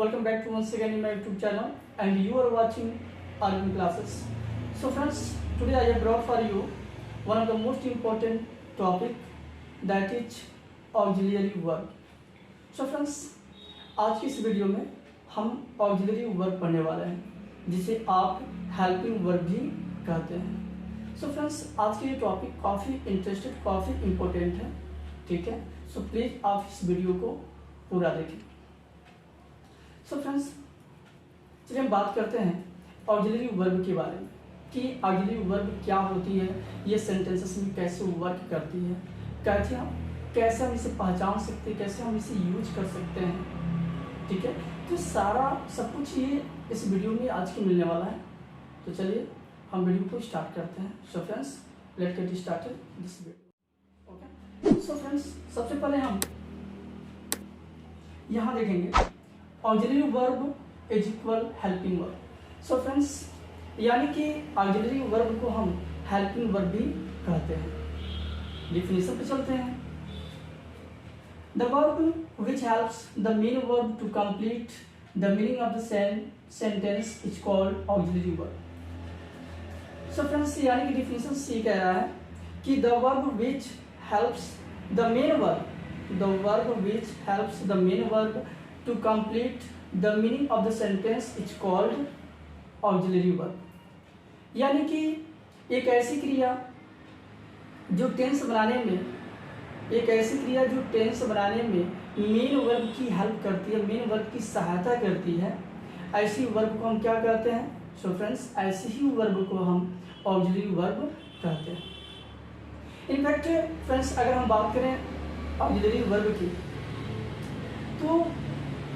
Welcome back to once again in my YouTube channel, and you are watching Arvin classes. So friends, today I have brought for you one of the most important topic, that is auxiliary verb. So friends, आज की इस video में हम auxiliary verb पढ़ने वाले हैं, जिसे आप helping verb भी कहते हैं. So friends, आज की ये टॉपिक काफ़ी इंटरेस्टेड, काफ़ी इम्पोर्टेंट है, ठीक है. सो प्लीज़ आप इस वीडियो को पूरा देखें. सो फ्रेंड्स, चलिए हम बात करते हैं ऑक्सिलरी वर्ब के बारे में कि ऑक्सिलरी वर्ब क्या होती है, ये सेंटेंसेस में कैसे वर्क करती है, कैसे हम इसे पहचान सकते हैं, कैसे हम इसे यूज कर सकते हैं, ठीक है. तो सारा सब कुछ ये इस वीडियो में आज की मिलने वाला है. तो चलिए हम वीडियो को स्टार्ट करते हैं. So friends, let's get started this video. Okay. So friends, सबसे पहले हम यहाँ देखेंगे auxiliary verb is equal helping verb. So friends, यानी कि ऑक्सिलरी वर्ब को हम हेल्पिंग वर्ब भी कहते हैं. डिफिनेशन पे चलते हैं. The verb which helps the main verb to complete the meaning of the sentence is called auxiliary verb. So friends, यानी कि डिफिनेशन सी कह रहा है कि the verb which helps the main verb, the verb which helps the main verb to complete the meaning of the sentence is called auxiliary verb. यानी कि एक ऐसी क्रिया जो टेंस बनाने में मेन वर्ब की हेल्प करती है, मेन वर्ब की सहायता करती है, ऐसी वर्ब को हम क्या कहते हैं? सो फ्रेंड्स, ऐसी ही वर्ब को हम ऑक्सिलरी वर्ब कहते हैं. इनफैक्ट फ्रेंड्स, अगर हम बात करें ऑक्सिलरी वर्ब की, तो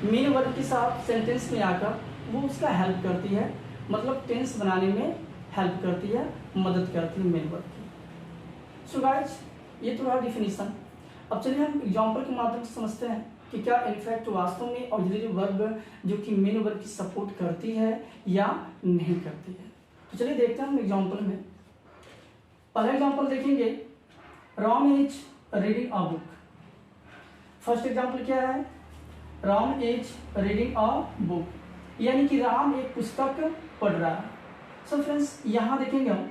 मेन वर्ब के साथ सेंटेंस में आकर वो उसका हेल्प करती है, मतलब टेंस बनाने में हेल्प करती है, मदद करती है मेन वर्ब की. सो गाइस, ये तो रहा डिफिनीशन. अब चलिए हम एग्जांपल के माध्यम से समझते हैं कि क्या इनफैक्ट वास्तव में ऑक्सिलरी वर्ब जो कि मेन वर्ब की सपोर्ट करती है या नहीं करती है. तो चलिए देखते हैं हम एग्जाम्पल में. पहला एग्जाम्पल देखेंगे, Ram is reading a book. First example क्या है? Ram is reading a book, यानी कि राम एक पुस्तक पढ़ रहा है. सो फ्रेंड्स, यहाँ देखेंगे हम,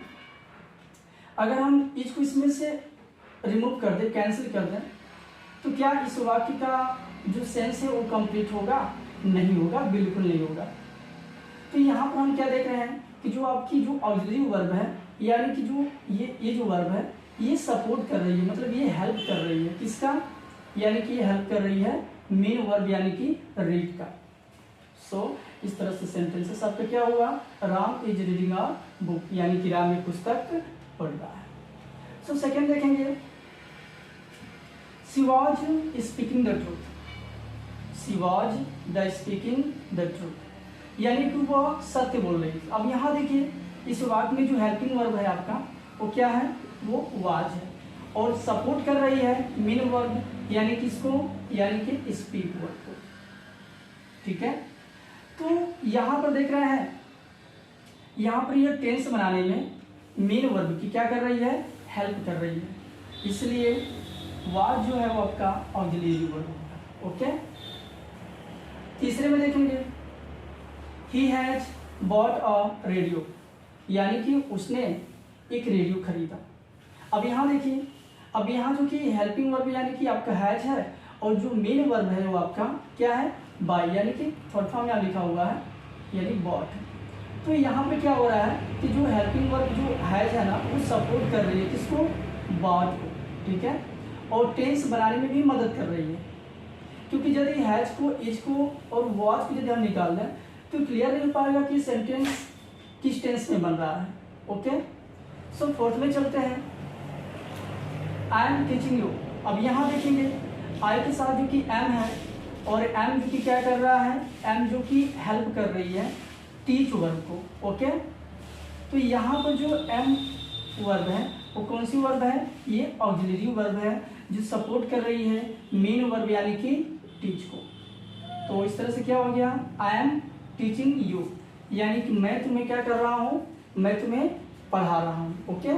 अगर हम इसको इसमें से रिमूव कर दें, कैंसिल कर दें, तो क्या इस वाक्य का जो सेंस है वो कंप्लीट होगा? नहीं होगा, बिल्कुल नहीं होगा. तो यहाँ पर हम क्या देख रहे हैं कि जो आपकी जो ऑक्सिलरी वर्ब है, यानी कि जो ये जो वर्ब है, ये सपोर्ट कर रही है, मतलब ये हेल्प कर रही है. किसका? यानी कि ये हेल्प कर रही है मेन वर्ब यानी कि रीड का. सो इस तरह से सेंटेंसेस आपका क्या हुआ? Ram is reading a book, यानी कि राम एक पुस्तक पढ़ रहा है. सो सेकंड देखेंगे, she was speaking the truth. She was the speaking the truth, यानी कि वो सत्य बोल रही थी. अब यहाँ देखिए, इस वाक्य में जो हेल्पिंग वर्ब है आपका, वो क्या है? वो वाज है, और सपोर्ट कर रही है मेन वर्ब यानी कि इसको, यानी कि स्पीक वर्ब को. ठीक है. तो यहाँ पर देख रहे हैं, यहाँ पर यह टेंस बनाने में मेन वर्ब की क्या कर रही है? हेल्प कर रही है. इसलिए वाज जो है वो आपका ऑक्सिलरी वर्ब होगा. ओके. तीसरे में देखेंगे, he has bought a radio, यानी कि उसने एक रेडियो खरीदा. अब यहाँ देखिए, अब यहाँ जो कि हेल्पिंग वर्ब यानी कि आपका हैज है, और जो मेन वर्ब है वो आपका क्या है? बाय, यानी कि थर्ड फॉर्म यहाँ लिखा हुआ है, यानी बॉट. तो यहाँ पे क्या हो रहा है कि जो हेल्पिंग वर्ब जो हैज है ना, वो सपोर्ट कर रही है किसको? बॉट को. ठीक है. और टेंस बनाने में भी मदद कर रही है, क्योंकि यदि हैज को, इज को और वॉच को यदि हम निकाल दें तो क्लियर नहीं हो पाएगा कि सेंटेंस किस टेंस में बन रहा है. ओके. सो फोर्थ में चलते हैं, आई एम टीचिंग यू. अब यहाँ देखेंगे, आई के साथ जो कि एम है, और एम जो कि क्या कर रहा है? एम जो कि हेल्प कर रही है टीच वर्ब को. ओके. तो यहाँ पर जो एम वर्ब है वो कौन सी वर्ब है? ये ऑक्सिलरी वर्ब है, जो सपोर्ट कर रही है मेन वर्ब यानी कि टीच को. तो इस तरह से क्या हो गया? आई एम टीचिंग यू, यानी कि मैं तुम्हें क्या कर रहा हूँ? मैं तुम्हें पढ़ा रहा हूँ. ओके.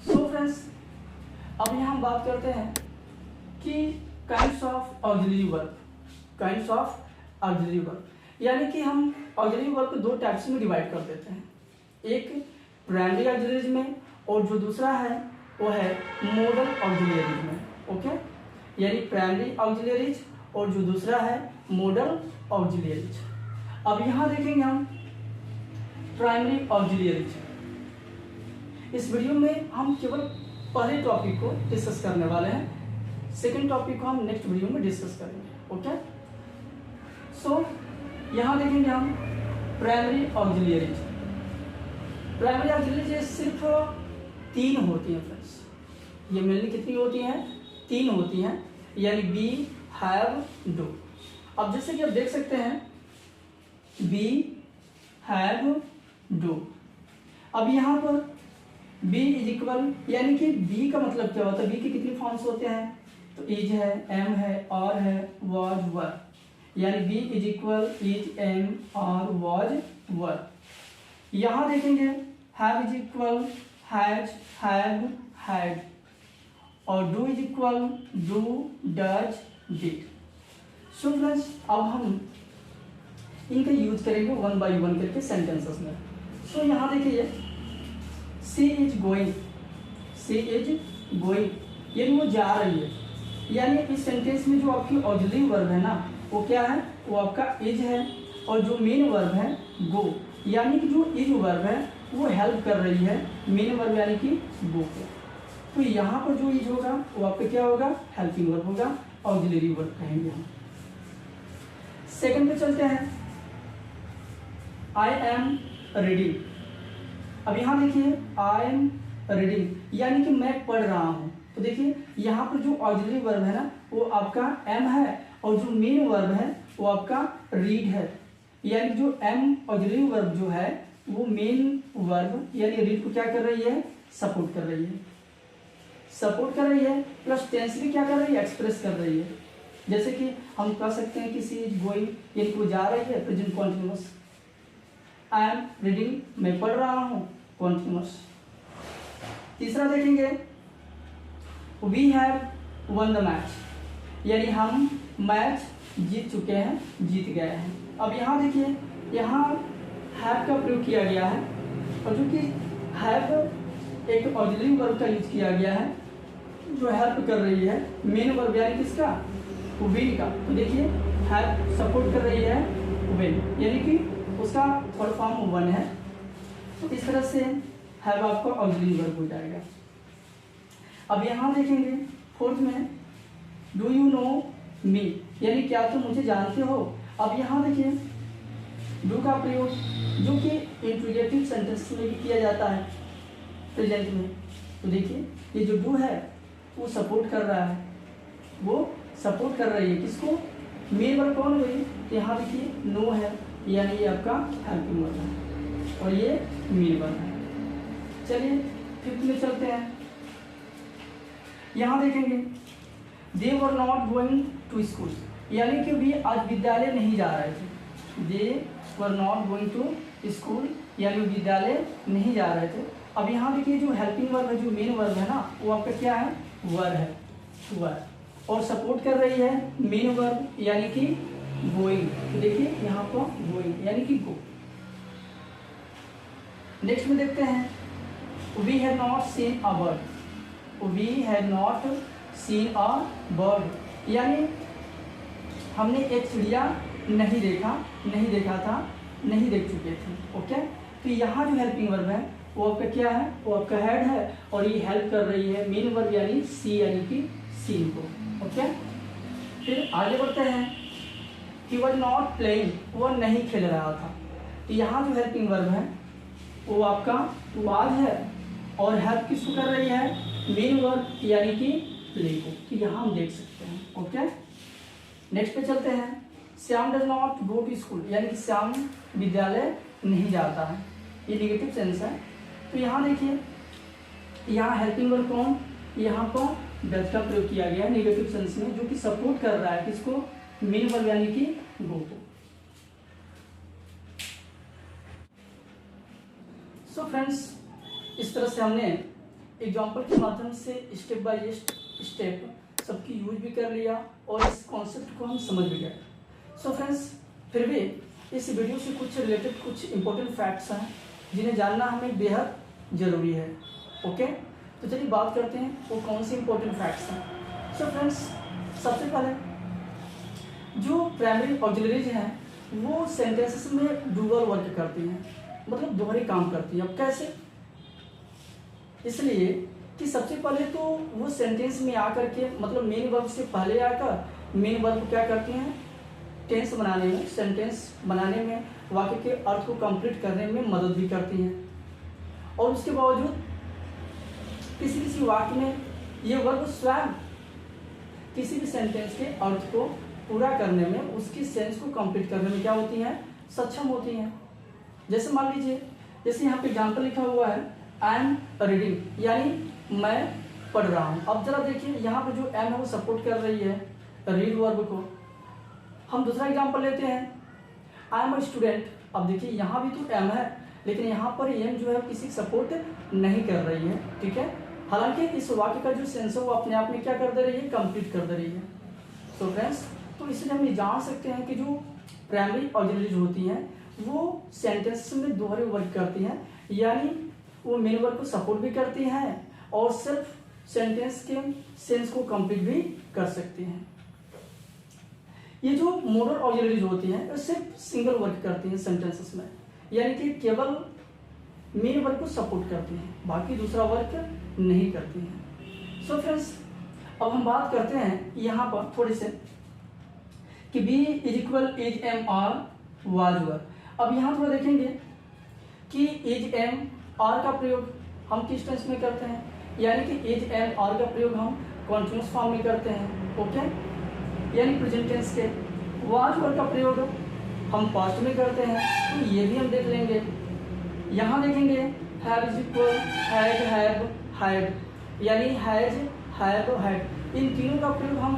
सो फ्रेंड्स, अब यहाँ हम बात करते हैं कि kinds of auxiliary verb. Kinds of auxiliary verb, यानी कि हम ऑक्सिलरी वर्ब को दो टाइप्स में डिवाइड कर देते हैं, एक प्राइमरी ऑक्सिलरीज में और जो दूसरा है वो है मॉडल ऑक्सिलरीज में। ओके, यानी प्राइमरी ऑक्सिलरीज और जो दूसरा है मॉडल ऑक्सिलरीज। अब यहाँ देखेंगे हम प्राइमरी ऑक्सिलरीज। इस वीडियो में हम केवल पहले टॉपिक को डिस्कस करने वाले हैं, सेकंड टॉपिक को हम नेक्स्ट वीडियो में डिस्कस करेंगे। ओके, सो यहाँ देखेंगे हम प्राइमरी ऑक्सिलरीज। प्राइमरी ऑक्सिलरीज सिर्फ 3 होती हैं फ्रेंड्स, ये मेनली कितनी होती हैं? 3 होती हैं, यानी बी, हैव, डू। अब जैसे कि आप देख सकते हैं बी, हैव, डू। अब यहाँ पर बी इज इक्वल, यानी कि बी का मतलब क्या होता है? बी के कितने फॉर्म्स होते हैं? तो इज है, एम है, आर है, वाज, वर, यानी be is equal is, M, are, was, were. यहाँ देखेंगे have is equal has, have, had, और do is equal do, does, did. So friends अब हम इनका यूज करेंगे वन बाय वन करके सेंटेंसेस में। सो यहाँ देखिए she is going, she is going, यानी वो जा रही है, यानी इस सेंटेंस में जो आपकी ऑक्सिलरी वर्ब है ना वो क्या है? वो आपका इज है, और जो मेन वर्ब है गो, यानी कि जो इज वर्ब है वो हेल्प कर रही है मेन वर्ब यानी कि गो को। तो यहाँ पर जो इज होगा वो आपका क्या होगा? हेल्पिंग वर्ब होगा, ऑक्सिलरी वर्ब कहेंगे हम। सेकंड पे चलते हैं, आई एम रीडिंग। अब यहाँ देखिए आई एम रीडिंग, यानी कि मैं पढ़ रहा हूँ। तो देखिए यहाँ पर जो ऑक्सिलरी वर्ब है ना वो आपका एम है, और जो मेन वर्ब है वो आपका रीड है, यानी जो एम ऑक्सिलरी वर्ब जो है वो मेन वर्ब यानी रीड को क्या कर रही है? सपोर्ट कर रही है, सपोर्ट कर रही है, प्लस टेंस भी क्या कर रही है? एक्सप्रेस कर रही है। जैसे कि हम कह सकते हैं कि सी इज गोइंग, यानी वो जा रही है, present continuous. I am reading, मैं पढ़ रहा हूँ, कॉन्टिन्यूअस। तीसरा देखेंगे we have won the match, यानी हम मैच जीत चुके हैं, जीत गए हैं। अब यहाँ देखिए यहाँ हैव का प्रयोग किया गया है, और चूंकि हैव एक ऑक्सिलरी वर्ब का यूज किया गया है जो हेल्प कर रही है मेन वर्ब यानी किसका? विल का। तो देखिए हैव सपोर्ट कर रही है विल, यानी कि उसका थर्ड फॉर्म वन है। तो इस तरह से हैव आपका ऑक्सिलरी वर्ब हो जाएगा। अब यहाँ देखेंगे फोर्थ में डू यू नो मी, यानी क्या तुम मुझे जानते हो। अब यहाँ देखिए डू का प्रयोग जो कि इंट्रोगेटिव सेंटेंस में भी किया जाता है प्रेजेंट में। तो देखिए ये जो डू है वो सपोर्ट कर रहा है, वो सपोर्ट कर रही है किसको? मेन वर्ब कौन हुई? तो यहाँ देखिए नो है, यानी ये आपका हेल्पिंग वर्ब है, और ये मेन वर्ब है। चलिए फिफ्थ में चलते हैं, यहाँ देखेंगे they were not going to school, यानी कि वे आज विद्यालय नहीं जा रहे थे। They were not going to school, यानी विद्यालय नहीं जा रहे थे। अब यहाँ देखिए जो हेल्पिंग वर्ब है, जो मेन वर्ब है ना वो आपका क्या है? वर है, वर, और सपोर्ट कर रही है मेन वर्ब यानी कि गोइंग। तो देखिए यहाँ पर गोइंग यानी कि गो। नेक्स्ट में देखते हैं we have not seen a bird, we have not seen a bird, यानी हमने एक चिड़िया नहीं देखा था, नहीं देख चुके थे। ओके, तो यहाँ जो हेल्पिंग वर्ब है वो आपका क्या है? वो आपका हेड है, और ये हेल्प कर रही है मेन वर्ब यानी सी, यानी कि सीन को। ओके, फिर आगे बढ़ते हैं कि वह नॉट प्लेइंग, वो नहीं खेल रहा था। तो यहाँ जो हेल्पिंग वर्ब है वो आपका वाज है, और हेल्प किसको कर रही है? मेन वर्ब यानी कि प्ले को। तो यहाँ हम देख सकते हैं। ओके, नेक्स्ट पे चलते हैं, Shyam does not go to school, यानी कि श्याम विद्यालय नहीं जाता है, ये नेगेटिव सेंस है। तो यहाँ देखिए यहाँ हेल्पिंग वर्ब कौन? यहाँ पर डज का प्रयोग किया गया है नेगेटिव सेंस में, जो कि सपोर्ट कर रहा है किसको? मेन वर्ब यानी कि गो को। सो फ्रेंड्स इस तरह से हमने एग्जाम्पल के माध्यम से स्टेप बाय स्टेप सबकी यूज भी कर लिया और इस कॉन्सेप्ट को हम समझ भी गए। सो फ्रेंड्स, फिर भी इस वीडियो से कुछ रिलेटेड कुछ इंपॉर्टेंट फैक्ट्स हैं जिन्हें जानना हमें बेहद ज़रूरी है। ओके, तो चलिए बात करते हैं वो कौन सी इंपॉर्टेंट फैक्ट्स हैं। सो फ्रेंड्स, सबसे पहले जो प्राइमरी ऑक्सिलरीज हैं वो सेंटेंसेस में डुअल वर्क करती हैं, मतलब दोहरे काम करती है। अब कैसे? इसलिए कि सबसे पहले तो वो सेंटेंस में आकर के, मतलब मेन वर्ब से पहले आकर मेन वर्ब क्या करती हैं, टेंस बनाने में, सेंटेंस बनाने में, वाक्य के अर्थ को कंप्लीट करने में मदद भी करती हैं। और उसके बावजूद किसी किसी वाक्य में ये वर्ब स्वयं किसी भी सेंटेंस के अर्थ को पूरा करने में, उसकी सेंस को कंप्लीट करने में क्या होती हैं, सक्षम होती हैं। जैसे मान लीजिए, जैसे यहाँ पे एग्जाम्पल लिखा हुआ है आई एम रीडिंग, यानी मैं पढ़ रहा हूँ। अब जरा देखिए यहाँ पे जो एम है वो सपोर्ट कर रही है रीड वर्ब को। हम दूसरा एग्जाम्पल लेते हैं आई एम अ स्टूडेंट। अब देखिए यहाँ भी तो एम है, लेकिन यहाँ पर एम जो है किसी सपोर्ट नहीं कर रही है, ठीक है। हालांकि इस वाक्य का जो सेंस है वो अपने आप में क्या कर दे रही है, कंप्लीट कर दे रही है। सो फ्रेंड्स, तो इसलिए हम ये जान सकते हैं कि जो प्राइमरी ऑक्सिलरीज होती हैं वो सेंटेंस में दोहरे वर्क करती हैं, यानी वो मेन वर्ब को सपोर्ट भी करती हैं और सिर्फ सेंटेंस के सेंस को कंप्लीट भी कर सकती हैं। ये जो मोडल ऑक्सिलरीज होती हैं वो सिर्फ सिंगल वर्क करती हैं सेंटेंसेस में, यानी कि केवल मेन वर्ब को सपोर्ट करती हैं, बाकी दूसरा वर्क नहीं करती हैं। सो फ्रेंड्स, अब हम बात करते हैं यहाँ पर थोड़ी से कि B is equal is M R was वर। अब यहाँ थोड़ा देखेंगे कि इज एम आर का प्रयोग हम किस टेंस में करते हैं, यानी कि इज एम आर का प्रयोग हम कॉन्टिन्यूअस फॉर्म में करते हैं, ओके, यानी प्रेजेंट टेंस के। वाज वर का प्रयोग हम पास्ट में करते हैं, तो ये भी हम देख लेंगे। यहाँ देखेंगे have is equal had have had, यानी हैज हैव हैड, इन तीनों का प्रयोग हम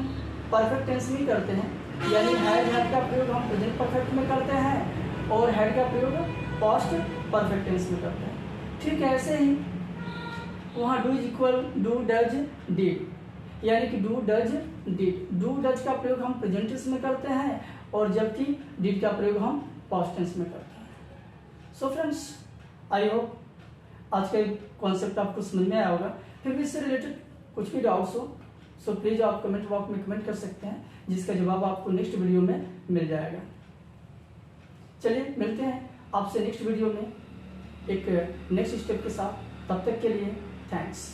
परफेक्ट टेंस में करते हैं, यानी हैज हैड का प्रयोग हम प्रेजेंट परफेक्ट में करते हैं और हैड का प्रयोग पास्ट परफेक्ट टेंस में करते हैं। ठीक है, ऐसे ही वहाँ do is equal do does did, यानी कि do does did, do does का प्रयोग हम प्रेजेंट टेंस में करते हैं और जबकि डिड का प्रयोग हम पास्ट टेंस में करते हैं। सो फ्रेंड्स, आई होप आज का कॉन्सेप्ट आपको समझ में आया होगा। फिर भी इससे रिलेटेड कुछ भी डाउट्स हो सो प्लीज़ आप कमेंट बॉक्स में कमेंट कर सकते हैं, जिसका जवाब आपको नेक्स्ट वीडियो में मिल जाएगा। चलिए मिलते हैं आपसे नेक्स्ट वीडियो में एक नेक्स्ट स्टेप के साथ। तब तक के लिए थैंक्स।